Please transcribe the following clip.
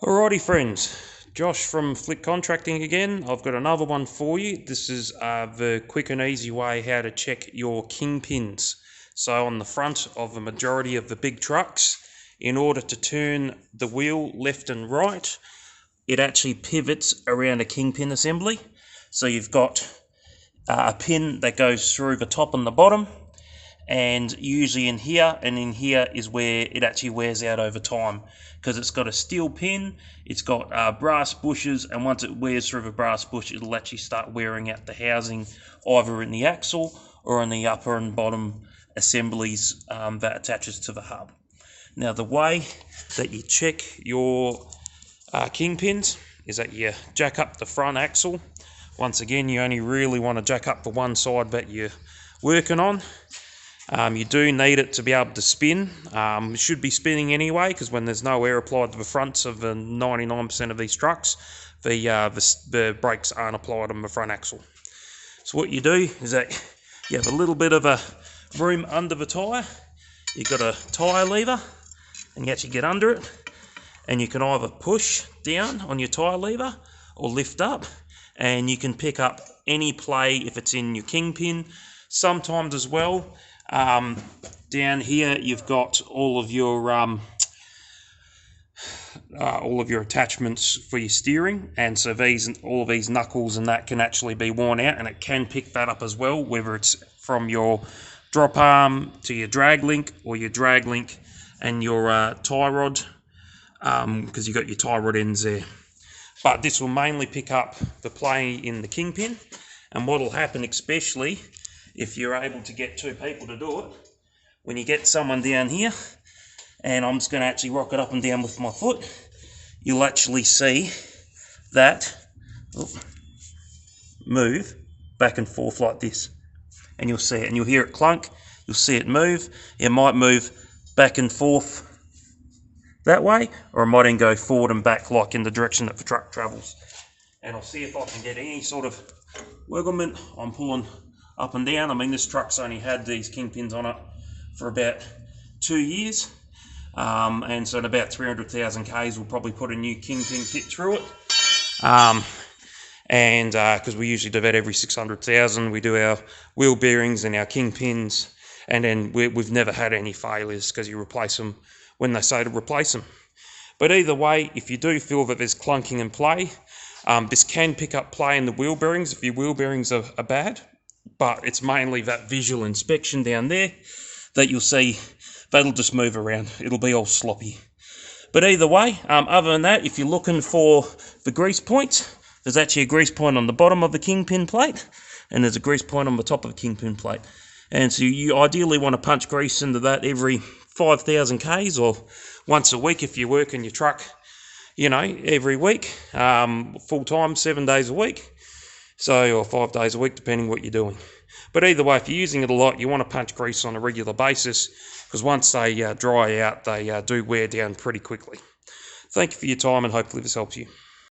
Alrighty friends, Josh from Flick Contracting again. I've got another one for you. This is the quick and easy way how to check your kingpins. So on the front of the majority of the big trucks, in order to turn the wheel left and right, it actually pivots around a kingpin assembly. So you've got a pin that goes through the top and the bottom, and usually in here, and in here is where it actually wears out over time, because it's got a steel pin, it's got brass bushes, and once it wears through the brass bush, it'll actually start wearing out the housing either in the axle or in the upper and bottom assemblies that attaches to the hub. Now the way that you check your kingpins is that you jack up the front axle. Once again, you only really want to jack up the one side that you're working on. You do need it to be able to spin. It should be spinning anyway, because when there's no air applied to the fronts of the 99% of these trucks, the brakes aren't applied on the front axle. So what you do is that you have a little bit of a room under the tyre. You've got a tyre lever, and you actually get under it, and you can either push down on your tyre lever or lift up, and you can pick up any play if it's in your kingpin. Sometimes as well, down here you've got all of your attachments for your steering, and so all of these knuckles and that can actually be worn out, and it can pick that up as well, whether it's from your drop arm to your drag link, or your drag link and your tie rod, because you've got your tie rod ends there. But this will mainly pick up the play in the kingpin, and what will happen, especially if you're able to get two people to do it, when you get someone down here, and I'm just going to actually rock it up and down with my foot, you'll actually see that move back and forth like this, and you'll see it, and you'll hear it clunk, you'll see it move. It might move back and forth that way, or it might even go forward and back like in the direction that the truck travels. And I'll see if I can get any sort of wigglement. I'm pulling up and down. I mean, this truck's only had these kingpins on it for about 2 years, and so at about 300,000 Ks we'll probably put a new kingpin kit through it, and because we usually do that every 600,000, we do our wheel bearings and our kingpins, and then we've never had any failures, because you replace them when they say to replace them. But either way, if you do feel that there's clunking in play, this can pick up play in the wheel bearings if your wheel bearings are bad, but it's mainly that visual inspection down there that you'll see that'll just move around. It'll be all sloppy. But either way, other than that, if you're looking for the grease points, there's actually a grease point on the bottom of the kingpin plate, and there's a grease point on the top of the kingpin plate. And so you ideally want to punch grease into that every 5,000 Ks, or once a week if you work in your truck, every week, full time, 7 days a week, or 5 days a week, depending what you're doing. But either way, if you're using it a lot, you want to punch grease on a regular basis, because once they dry out, they do wear down pretty quickly. Thank you for your time, and hopefully this helps you.